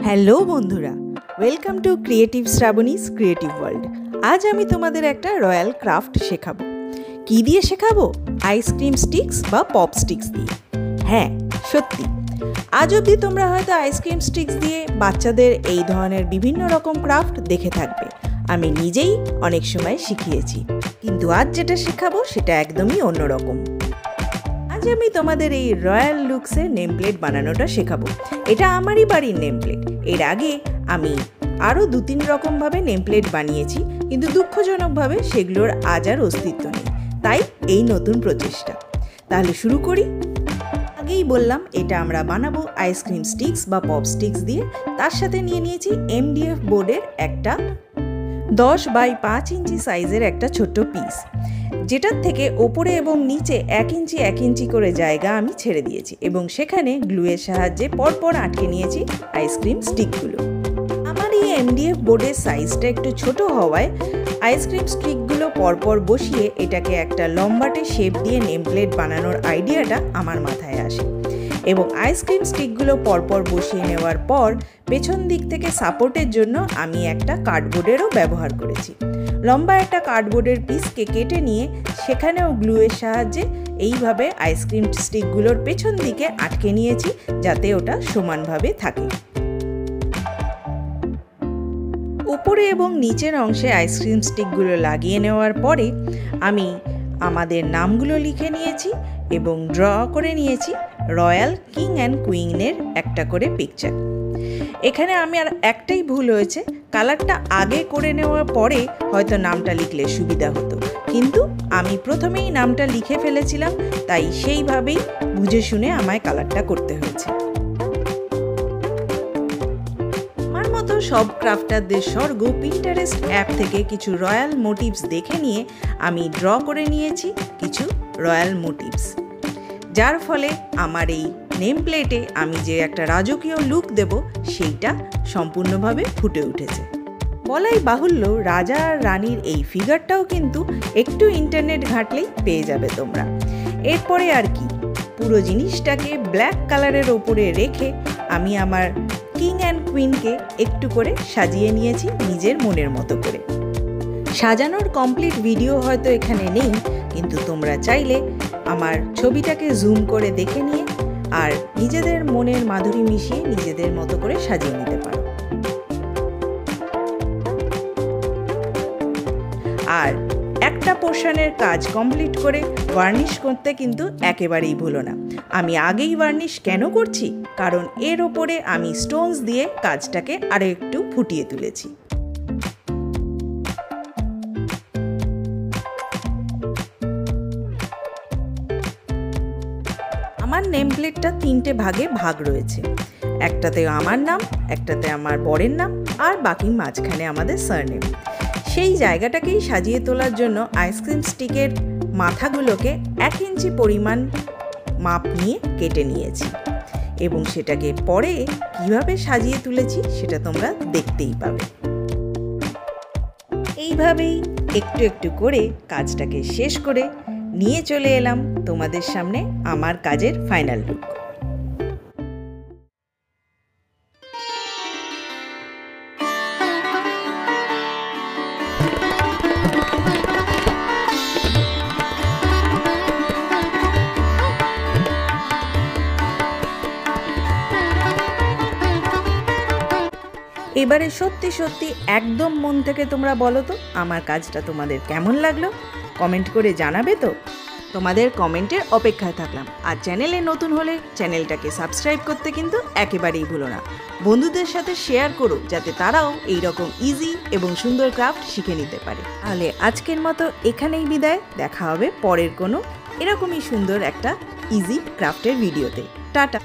Hello বন্ধুরা, welcome to creative Shrabani's creative world. আজ আমি তোমাদের একটা রয়্যাল ক্রাফট শেখাবো। কি দিয়ে শেখাবো? আইসক্রিম স্টিক্স বা পপ স্টিক্স দিয়ে। হ্যাঁ, সত্যি, আজ অবধি তোমরা হয়তো আইসক্রিম স্টিক্স দিয়ে বাচ্চাদের এই ধরনের বিভিন্ন রকম ক্রাফট দেখে থাকবে। আমি নিজেই অনেক সময় শিখিয়েছি, কিন্তু আজ যেটা শেখাবো সেটা একদমই অন্যরকম। আজ আমি তোমাদের এই রয়্যাল লুকসের নেম প্লেট বানানোটা শেখাবো। এটা আমারই বাড়ির নেম প্লেট। এর আগে আমি আরও 2-3 রকমভাবে নেম প্লেট বানিয়েছি, কিন্তু দুঃখজনকভাবে সেগুলোর আজ আর অস্তিত্ব নেই। তাই এই নতুন প্রচেষ্টা। তাহলে শুরু করি। আগেই বললাম এটা আমরা বানাবো আইসক্রিম স্টিক্স বা পপ স্টিক্স দিয়ে। তার সাথে নিয়ে নিয়েছি MDF বোর্ডের একটা 10 বাই 5 ইঞ্চি সাইজের একটা ছোট্ট পিস, যেটার থেকে ওপরে এবং নিচে 1 ইঞ্চি 1 ইঞ্চি করে জায়গা আমি ছেড়ে দিয়েছি এবং সেখানে গ্লুয়ের সাহায্যে পরপর আটকে নিয়েছি আইসক্রিম স্টিকগুলো। আমার এই MDF বোর্ডের সাইজটা একটু ছোট হওয়ায় আইসক্রিম স্টিকগুলো পরপর বসিয়ে এটাকে একটা লম্বাটে শেপ দিয়ে নেম প্লেট বানানোর আইডিয়াটা আমার মাথায় আসে। এবং আইসক্রিম স্টিকগুলো পরপর বসিয়ে নেওয়ার পর পেছন দিক থেকে সাপোর্টের জন্য আমি একটা কার্ডবোর্ডেরও ব্যবহার করেছি। লম্বা একটা কার্ডবোর্ডের পিসকে কেটে নিয়ে সেখানেও গ্লুয়ের সাহায্যে এইভাবে আইসক্রিম স্টিকগুলোর পেছন দিকে আটকে নিয়েছি, যাতে ওটা সমানভাবে থাকে। উপরে এবং নিচের অংশে আইসক্রিম স্টিকগুলো লাগিয়ে নেওয়ার পরে আমি আমাদের নামগুলো লিখে নিয়েছি এবং ড্র করে নিয়েছি রয়্যাল কিং অ্যান্ড কুইনের একটা করে পিকচার। এখানে আমি আর একটাই ভুল হয়েছে, কালারটা আগে করে নেওয়ার পরে হয়তো নামটা লিখলে সুবিধা হতো, কিন্তু আমি প্রথমেই নামটা লিখে ফেলেছিলাম, তাই সেইভাবেই বুঝে শুনে আমায় কালারটা করতে হয়েছে। আমার মতো সব ক্রাফটারদের স্বর্গ পিন্টারেস্ট অ্যাপ থেকে কিছু রয়্যাল মোটিভস দেখে নিয়ে আমি ড্র করে নিয়েছি কিছু রয়্যাল মোটিভস, যার ফলে আমার এই নেম প্লেটে আমি যে একটা রাজকীয় লুক দেব সেইটা সম্পূর্ণভাবে ফুটে উঠেছে। বলাই বাহুল্য, রাজা আর রানীর এই ফিগারটাও কিন্তু একটু ইন্টারনেট ঘাঁটলেই পেয়ে যাবে তোমরা। এরপরে আর কি, পুরো জিনিসটাকে ব্ল্যাক কালারের ওপরে রেখে আমি আমার কিং অ্যান্ড কুইনকে একটু করে সাজিয়ে নিয়েছি নিজের মনের মতো করে। সাজানোর কমপ্লিট ভিডিও হয়তো এখানে নেই, কিন্তু তোমরা চাইলে আমার ছবিটাকে জুম করে দেখে নিয়ে আর নিজেদের মনের মাধুরী মিশিয়ে নিজেদের মতো করে সাজিয়ে নিতে পারো। আর একটা পোর্শনের কাজ কমপ্লিট করে ভার্নিশ করতে কিন্তু একেবারেই ভুলো না। আমি আগেই ভার্নিশ কেন করছি? কারণ এর ওপরে আমি স্টোনস দিয়ে কাজটাকে আরো একটু ফুটিয়ে তুলেছি। আমার নেম প্লেটটা 3টে ভাগে ভাগ রয়েছে। একটাতে আমার নাম, একটাতে আমার বরের নাম, আর বাকি মাঝখানে আমাদের সারনেম। সেই জায়গাটাকেই সাজিয়ে তোলার জন্য আইসক্রিম স্টিকের মাথাগুলোকে 1 ইঞ্চি পরিমাণ মাপ নিয়ে কেটে নিয়েছি এবং সেটাকে পরে কিভাবে সাজিয়ে তুলেছি সেটা তোমরা দেখতেই পাবে। এইভাবেই একটু একটু করে কাজটাকে শেষ করে নিয়ে চলে এলাম তোমাদের সামনে আমার কাজের ফাইনাল লুক। এবারে সত্যি সত্যি একদম মন থেকে তোমরা বলো তো আমার কাজটা তোমাদের কেমন লাগলো? কমেন্ট করে জানাবে তো? তোমাদের কমেন্টের অপেক্ষায় থাকলাম। আর চ্যানেলে নতুন হলে চ্যানেলটাকে সাবস্ক্রাইব করতে কিন্তু একেবারেই ভুলো না। বন্ধুদের সাথে শেয়ার করো, যাতে তারাও এইরকম ইজি এবং সুন্দর ক্রাফট শিখে নিতে পারে। তাহলে আজকের মতো এখানেই বিদায়। দেখা হবে পরের কোনো এরকমই সুন্দর একটা ইজি ক্রাফটের ভিডিওতে। টাটা।